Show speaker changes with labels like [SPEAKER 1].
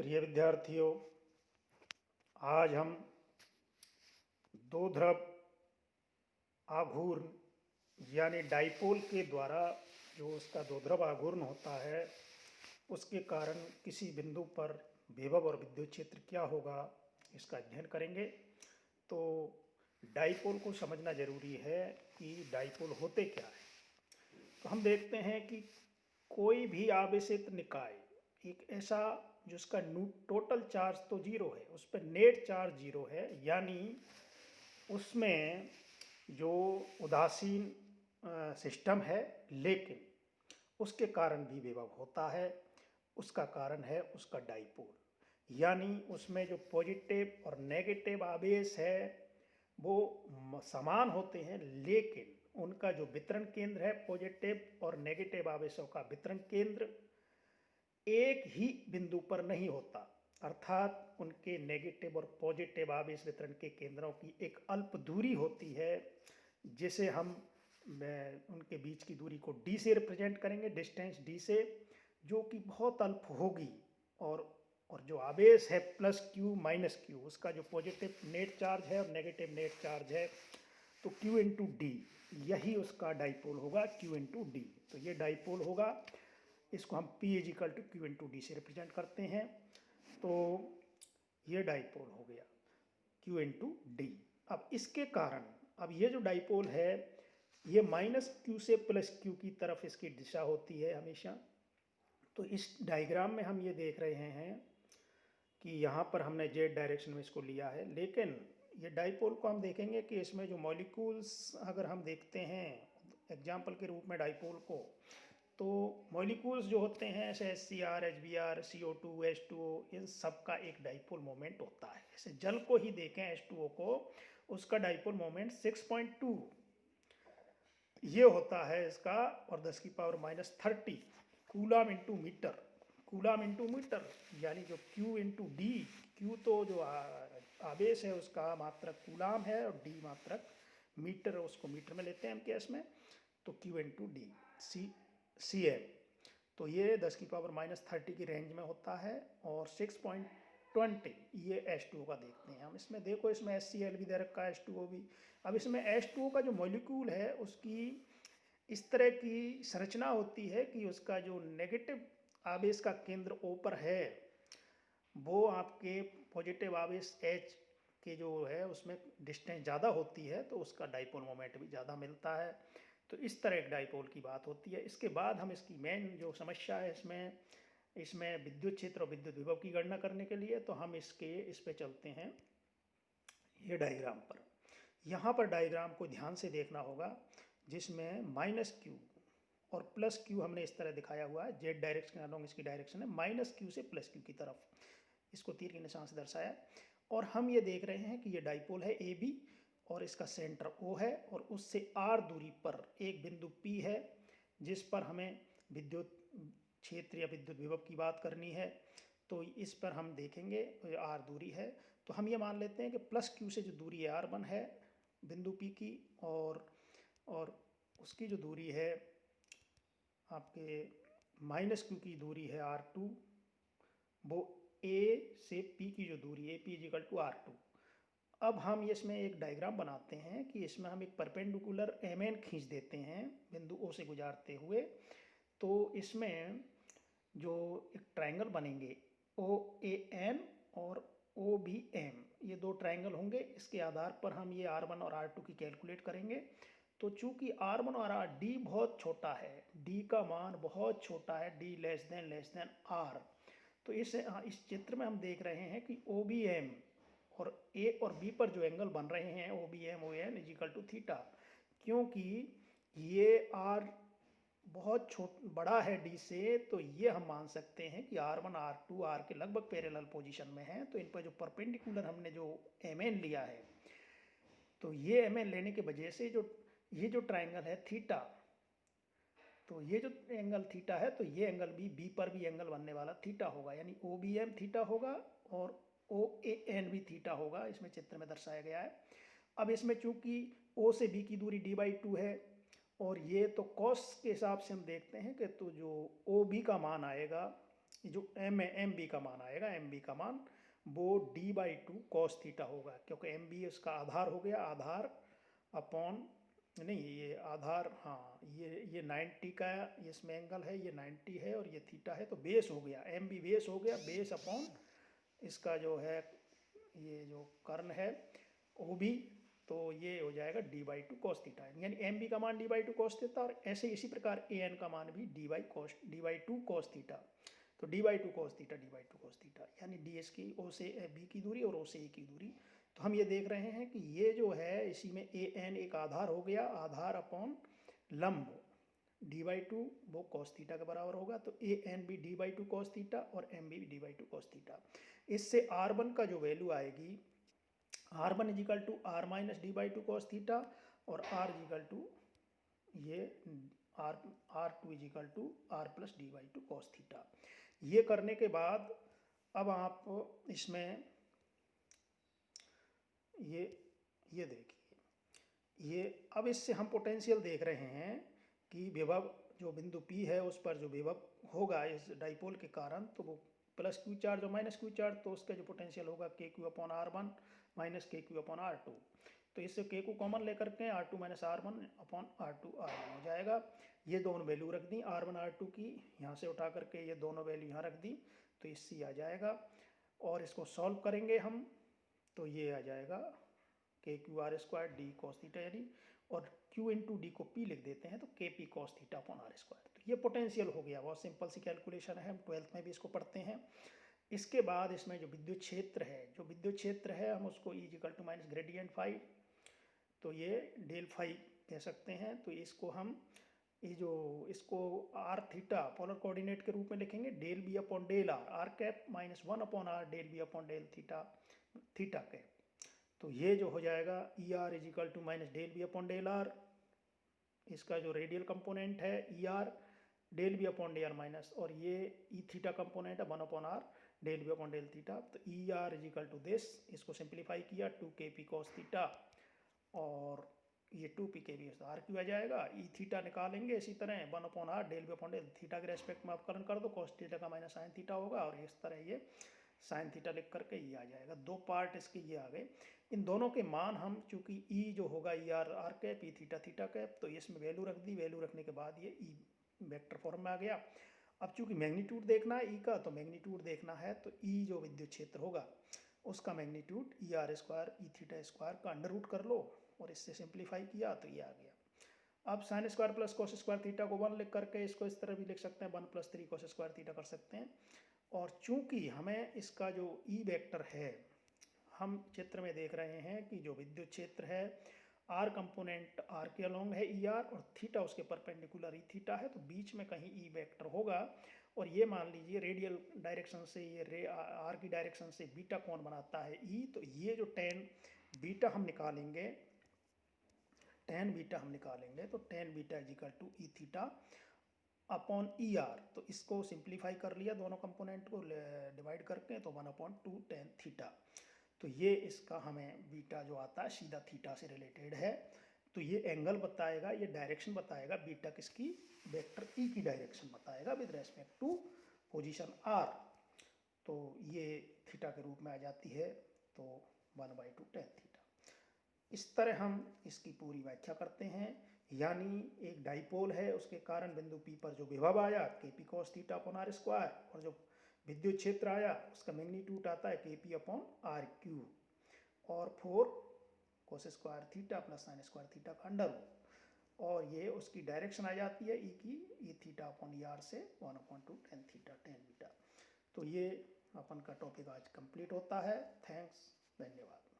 [SPEAKER 1] प्रिय विद्यार्थियों, आज हम दो ध्रुव आघूर्ण यानी डाइपोल के द्वारा जो उसका दो ध्रुव आघूर्ण होता है उसके कारण किसी बिंदु पर विभव और विद्युत क्षेत्र क्या होगा इसका अध्ययन करेंगे। तो डाइपोल को समझना जरूरी है कि डाइपोल होते क्या है। तो हम देखते हैं कि कोई भी आवेशित निकाय एक ऐसा जिसका टोटल चार्ज तो जीरो है, उस पर नेट चार्ज जीरो है, यानी उसमें जो उदासीन सिस्टम है, लेकिन उसके कारण भी विभव होता है। उसका कारण है उसका डाइपोल, यानी उसमें जो पॉजिटिव और नेगेटिव आवेश है वो समान होते हैं, लेकिन उनका जो वितरण केंद्र है, पॉजिटिव और नेगेटिव आवेशों का वितरण केंद्र एक ही बिंदु पर नहीं होता, अर्थात उनके नेगेटिव और पॉजिटिव आवेश वितरण के केंद्रों की एक अल्प दूरी होती है, जिसे हम उनके बीच की दूरी को d से रिप्रेजेंट करेंगे, डिस्टेंस d से, जो कि बहुत अल्प होगी। और जो आवेश है प्लस क्यू माइनस क्यू, उसका जो पॉजिटिव नेट चार्ज है और नेगेटिव नेट चार्ज है, तो Q इंटू डी, यही उसका डाइपोल होगा, Q इंटू डी। तो ये डाइपोल होगा, इसको हम P equal to Q into D से रिप्रेजेंट करते हैं। तो ये डाइपोल हो गया Q इंटू डी। अब इसके कारण अब ये जो डाइपोल है ये माइनस क्यू से प्लस क्यू की तरफ इसकी दिशा होती है हमेशा। तो इस डायग्राम में हम ये देख रहे हैं कि यहाँ पर हमने जेड डायरेक्शन में इसको लिया है, लेकिन ये डाइपोल को हम देखेंगे कि इसमें जो मॉलिक्यूल्स अगर हम देखते हैं एग्जाम्पल के रूप में डाइपोल को, तो मॉलिक्यूल्स जो होते हैं ऐसे HCr, HBr, CO2, H2O, इन सब का एक डाइपोल मोमेंट होता है। जैसे जल को ही देखें H2O को, उसका डाइपोल मोमेंट 6.2 ये होता है इसका, और 10 की power minus 30 coulomb into metre, coulomb into metre, यानी जो Q इंटू डी, Q तो जो आवेश है उसका मात्रक कूलाम है और D मात्रक मीटर, उसको मीटर में लेते हैं हम केस में, तो Q into D C M. तो ये 10 की पावर माइनस 30 की रेंज में होता है, और 6.20 ये H2O का देखते हैं हम। इसमें देखो, इसमें HCl भी दे रखा है, H2O भी। अब इसमें H2O का जो मॉलिक्यूल है उसकी इस तरह की संरचना होती है कि उसका जो नेगेटिव आवेश का केंद्र O पर है वो आपके पॉजिटिव आवेश H के जो है उसमें डिस्टेंस ज़्यादा होती है, तो उसका डाइपोल मोमेंट भी ज़्यादा मिलता है। तो इस तरह एक डाइपोल की बात होती है। इसके बाद हम इसकी मेन जो समस्या है इसमें विद्युत क्षेत्र और विद्युत विभव की गणना करने के लिए, तो हम इस पे चलते हैं ये डायग्राम पर। यहाँ पर डायग्राम को ध्यान से देखना होगा, जिसमें माइनस क्यू और प्लस क्यू हमने इस तरह दिखाया हुआ है, जेड डायरेक्शन अलोंग इसकी डायरेक्शन है, माइनस क्यू से प्लस क्यू की तरफ इसको तीर के निशान से दर्शाया। और हम ये देख रहे हैं कि ये डाइपोल है ए बी, और इसका सेंटर O है, और उससे R दूरी पर एक बिंदु P है जिस पर हमें विद्युत क्षेत्र या विद्युत विभव की बात करनी है। तो इस पर हम देखेंगे R दूरी है, तो हम ये मान लेते हैं कि प्लस Q से जो दूरी R1 है बिंदु P की, और उसकी जो दूरी है आपके माइनस Q की दूरी है R2, वो A से P की जो दूरी है P इजिकल टू R2। अब हम इसमें एक डायग्राम बनाते हैं कि इसमें हम एक परपेंडिकुलर MN खींच देते हैं बिंदु O से गुजारते हुए। तो इसमें जो एक ट्रायंगल बनेंगे OAN और OBM, ये दो ट्रायंगल होंगे। इसके आधार पर हम ये R1 और R2 की कैलकुलेट करेंगे। तो चूंकि R1 और D बहुत छोटा है, D का मान बहुत छोटा है, D लेस देन R, तो इस चित्र में हम देख रहे हैं कि OBM और A और B पर जो एंगल बन रहे हैं OBM ON equal to theta, क्योंकि ये R बहुत बड़ा है D से, तो ये हम मान सकते हैं कि R1 R2 R के लगभग पैरेलल पोजीशन में है। तो इन पर जो परपेंडिकुलर हमने जो MN लिया है, तो ये MN लेने की वजह से ये जो ट्राइंगल है थीटा, तो ये जो एंगल थीटा है, तो ये एंगल भी बी पर भी एंगल बनने वाला थीटा होगा, यानी OBM थीटा होगा और OAN भी थीटा होगा, इसमें चित्र में दर्शाया गया है। अब इसमें चूंकि O से B की दूरी d/2 है, और ये तो कॉस के हिसाब से हम देखते हैं कि तो जो OB का मान आएगा ये जो एम है एम बी का मान आएगा, एम बी का मान वो d/2 cos थीटा होगा, क्योंकि एम बी इसका आधार हो गया, आधार अपॉन नहीं ये आधार, हाँ ये 90 का इसमें एंगल है, ये 90 है और ये थीटा है, तो बेस हो गया, एम बी बेस हो गया, बेस अपॉन इसका जो है ये जो कर्ण है वो भी, तो ये हो जाएगा d/2 cos थीटा, यानी एम बी का मान d/2 cos थीटा, और ऐसे इसी प्रकार ए एन का मान भी d/2 cos थीटा, तो d/2 cos theta d/2 cos theta, यानी डी एस की ओ से बी की दूरी और ओ से ए की दूरी। तो हम ये देख रहे हैं कि ये जो है इसी में ए एन एक आधार हो गया, आधार अपॉन लंब d/2 वो cos थीटा के बराबर होगा, तो ए एन भी d/2 cos थीटा और M B d/2 cos theta. इससे r1 का जो वैल्यू आएगी, r1 equal to r minus d/2 cos theta और r इजिकल टू ये r2 equal to r plus d/2 cos theta. ये करने के बाद अब आप इसमें ये देखिए, ये अब इससे हम पोटेंशियल देख रहे हैं कि विभव जो बिंदु P है उस पर जो विभव होगा इस डाइपोल के कारण, तो वो प्लस क्यू चार्ज और माइनस क्यू चार्ज, तो उसका जो पोटेंशियल होगा के क्यू अपॉन r1 माइनस के क्यू अपॉन r2, तो इससे के को कॉमन लेकर के r2 minus r1 upon r2 r1 हो जाएगा। ये दोनों वैल्यू रख दी r1 r2 की, यहाँ से उठा करके ये दोनों वैल्यू यहाँ रख दी, तो इससे आ जाएगा, और इसको सॉल्व करेंगे हम तो ये आ जाएगा K Q R square D cos theta, यानी और Q इंटू डी को P लिख देते हैं तो K P cos theta upon R square. तो ये पोटेंशियल हो गया, बहुत सिंपल सी कैलकुलेशन है, हम 12th में भी इसको पढ़ते हैं। इसके बाद इसमें जो विद्युत क्षेत्र है, हम उसको E equal to minus gradient phi, तो ये डेल फाई कह सकते हैं। तो इसको हम ये जो इसको आर थीटा पोलर कोऑर्डिनेट के रूप में लिखेंगे, del B upon del r cap minus 1 upon are del B upon del theta cap. तो ये जो हो जाएगा E r is equal to minus del B upon del r, इसका जो रेडियल कंपोनेंट है E r del B upon del r minus, और ये ई थीटा कंपोनेंट है 1 upon are del B upon del theta. तो E r is equal to this, इसको simplify किया 2 के पी कॉस थीटा, और ये 2 पी के बी आर क्यू आ जाएगा, ई थीटा निकालेंगे इसी तरह 1 upon are del B upon del theta के रेस्पेक्ट में अपकरण कर दो, कॉस थीटा का माइनस साइन थीटा होगा, और इस तरह ये साइन थीटा लिख करके ये आ जाएगा। दो पार्ट इसके ये आ गए। इन दोनों के मान हम चूंकि ई जो होगा E R R cap, E theta theta cap, तो इसमें वैल्यू रख दी, वैल्यू रखने के बाद ये ई वेक्टर फॉर्म में आ गया। अब चूंकि मैग्नीट्यूड देखना है ई का, तो मैग्नीट्यूड देखना है तो ई जो विद्युत क्षेत्र होगा उसका magnitude E R square E theta square का अंडर रूट कर लो, और इससे सिंप्लीफाई किया तो ये आ गया। अब sine square plus cos square theta को 1 लिख करके इसको इस तरह भी लिख सकते हैं, 1 प्लस 3 कोस स्क्वायर थीटा कर सकते हैं। और चूंकि हमें इसका जो ई वेक्टर है, हम चित्र में देख रहे हैं कि जो विद्युत क्षेत्र है आर कंपोनेंट आर के अलोंग है ई आर, और थीटा उसके परपेंडिकुलर ई थीटा है, तो बीच में कहीं ई वेक्टर होगा। और ये मान लीजिए रेडियल डायरेक्शन से ये आर की डायरेक्शन से बीटा कोण बनाता है ई, तो ये जो टेन बीटा हम निकालेंगे, तो tan beta is equal to E theta upon E R. तो इसको सिंप्लीफाई कर लिया, दोनों कंपोनेंट को डिवाइड करके, तो 1/2 टेन थीटा। तो ये इसका हमें बीटा जो आता है सीधा थीटा से रिलेटेड है, तो ये एंगल बताएगा, ये डायरेक्शन बताएगा, बीटा किसकी, वेक्टर ई की डायरेक्शन बताएगा with respect to position R. तो ये थीटा के रूप में आ जाती है, तो 1/2 टेन थीटा। इस तरह हम इसकी पूरी व्याख्या करते हैं, यानी एक डाइपोल है, उसके कारण बिंदु P पर जो विभव आया K P cos theta upon R square, और जो विद्युत क्षेत्र आया उसका मैग्नीट्यूड आता है के पी अपॉन आर क्यू, और 4 cos square theta plus sine square theta का अंडर रूट, और ये उसकी डायरेक्शन आ जाती है ई की, ई थीटा अपॉन ई आर से 1/2 टेन थीटा टेन बीटा। तो ये अपन का टॉपिक आज कंप्लीट होता है। थैंक्स, धन्यवाद।